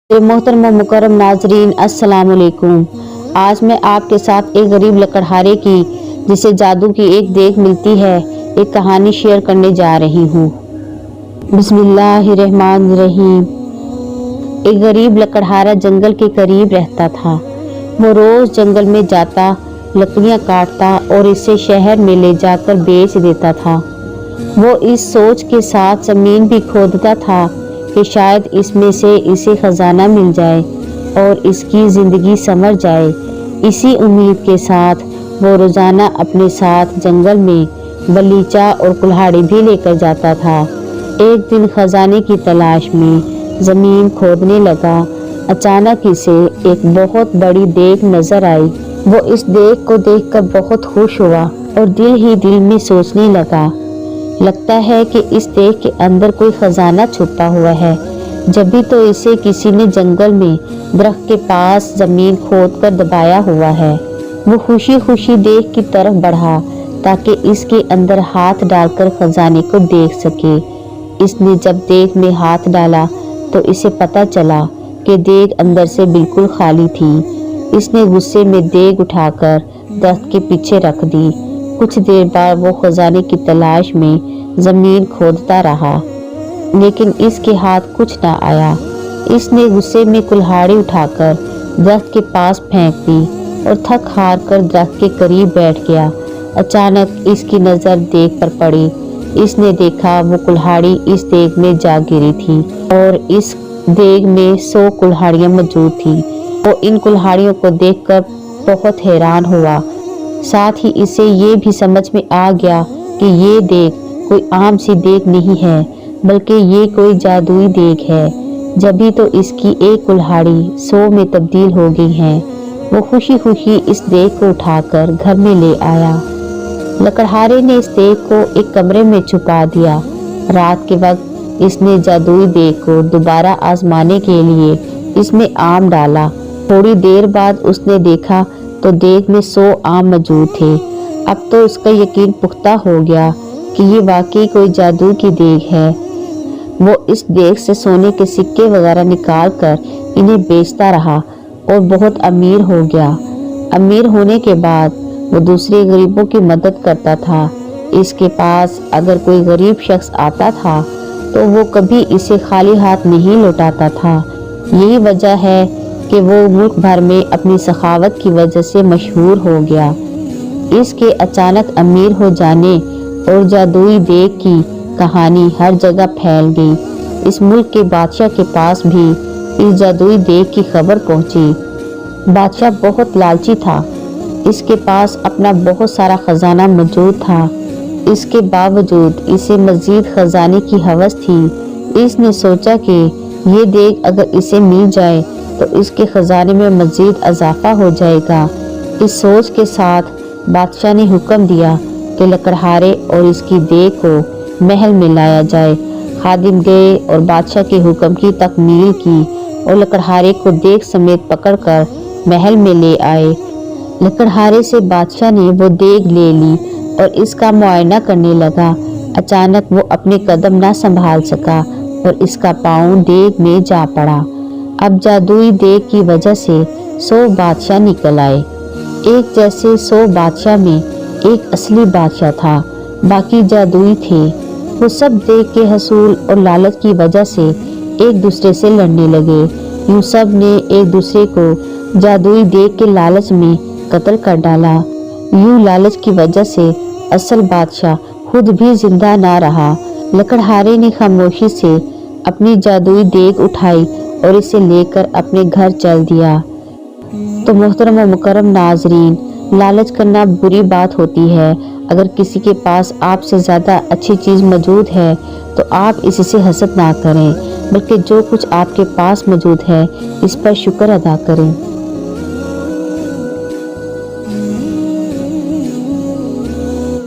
मोहतरम मुकर्रम नाजरीन अस्सलाम वालेकुम। आज मैं आपके साथ एक गरीब लकड़हारे की जिसे जादू की एक देख मिलती है एक कहानी शेयर करने जा रही हूँ। बिस्मिल्लाहिर्रहमानिर्रहीम। एक गरीब लकड़हारा जंगल के करीब रहता था। वो रोज जंगल में जाता, लकड़ियाँ काटता और इसे शहर में ले जाकर बेच देता था। वो इस सोच के साथ ज़मीन भी खोदता था कि शायद इसमें से इसे खजाना मिल जाए और इसकी ज़िंदगी संवर जाए। इसी उम्मीद के साथ वो रोज़ाना अपने साथ जंगल में बलीचा और कुल्हाड़ी भी लेकर जाता था। एक दिन खजाने की तलाश में ज़मीन खोदने लगा। अचानक इसे एक बहुत बड़ी देग नज़र आई। वो इस देग को देखकर बहुत खुश हुआ और दिल ही दिल में सोचने लगा, लगता है कि इस देग के अंदर कोई खजाना छुपा हुआ है। जब भी तो इसे किसी ने जंगल में दरख्त के पास जमीन खोदकर दबाया हुआ है। वो खुशी खुशी देग की तरफ बढ़ा ताकि इसके अंदर हाथ डालकर खजाने को देख सके। इसने जब देग में हाथ डाला तो इसे पता चला कि देग अंदर से बिल्कुल खाली थी। इसने गुस्से में देग उठाकर दरख्त के पीछे रख दी। कुछ देर बाद वो खजाने की तलाश में जमीन खोदता रहा, लेकिन इसके हाथ कुछ ना आया। इसने गुस्से में कुल्हाड़ी उठाकर दरख्त के पास फेंक दी और थक हार कर दरख्त के करीब बैठ गया। अचानक इसकी नज़र देग पर पड़ी। इसने देखा वो कुल्हाड़ी इस देग में जा गिरी थी और इस देग में 100 कुल्हाड़ियाँ मौजूद थी। वो इन कुल्हाड़ियों को देखकर बहुत हैरान हुआ। साथ ही इसे ये भी समझ में आ गया कि ये देग कोई आम सी देग नहीं है, बल्कि ये कोई जादुई देग है। जब भी तो इसकी एक कुल्हाड़ी 100 में तब्दील हो गई है। वो खुशी खुशी इस देग को उठाकर घर में ले आया। लकड़हारे ने इस देग को एक कमरे में छुपा दिया। रात के वक्त इसने जादुई देग को दोबारा आजमाने के लिए इसमें आम डाला। थोड़ी देर बाद उसने देखा तो देग में 100 आम मौजूद थे। अब तो उसका यकीन पुख्ता हो गया कि ये वाकई कोई जादू की देग है। वो इस देग से सोने के सिक्के वगैरह निकाल कर इन्हें बेचता रहा और बहुत अमीर हो गया। अमीर होने के बाद वो दूसरे गरीबों की मदद करता था। इसके पास अगर कोई गरीब शख्स आता था तो वो कभी इसे खाली हाथ नहीं लौटाता था। यही वजह है कि वो मुल्क भर में अपनी सखावत की वजह से मशहूर हो गया। इसके अचानक अमीर हो जाने और जादुई देग की कहानी हर जगह फैल गई। इस मुल्क के बादशाह के पास भी इस जादुई देग की खबर पहुंची। बादशाह बहुत लालची था। इसके पास अपना बहुत सारा खजाना मौजूद था। इसके बावजूद इसे मजीद खजाने की हवस थी। इसने सोचा कि ये देग अगर इसे मिल जाए तो इसके खजाने में मजीद इजाफा हो जाएगा। इस सोच के साथ बादशाह ने हुक्म दिया कि लकड़हारे और इसकी देग को महल में लाया जाए। खादिम गए और बादशाह के हुक्म की तकमील की और लकड़हारे को देग समेत पकड़कर महल में ले आए। लकड़हारे से बादशाह ने वो देग ले ली और इसका मुआयना करने लगा। अचानक वो अपने कदम ना संभाल सका और इसका पाँव देग में जा पड़ा। अब जादुई देग की वजह से 100 बादशाह निकल आए। एक जैसे 100 बादशाह में एक असली बादशाह था, बाकी जादुई थे। वो सब देग के हसूल और लालच की वजह से एक दूसरे से लड़ने लगे। यूं सब ने एक दूसरे को जादुई देग के लालच में कत्ल कर डाला। यूं लालच की वजह से असल बादशाह खुद भी जिंदा ना रहा। लकड़हारे ने खामोशी से अपनी जादुई देग उठाई और इसे लेकर अपने घर चल दिया। तो मोहतरम व मुकर्रम नाजरीन, लालच करना बुरी बात होती है। अगर किसी के पास आपसे ज़्यादा अच्छी चीज़ मौजूद है तो आप इससे हसद ना करें, बल्कि जो कुछ आपके पास मौजूद है इस पर शुक्र अदा करें।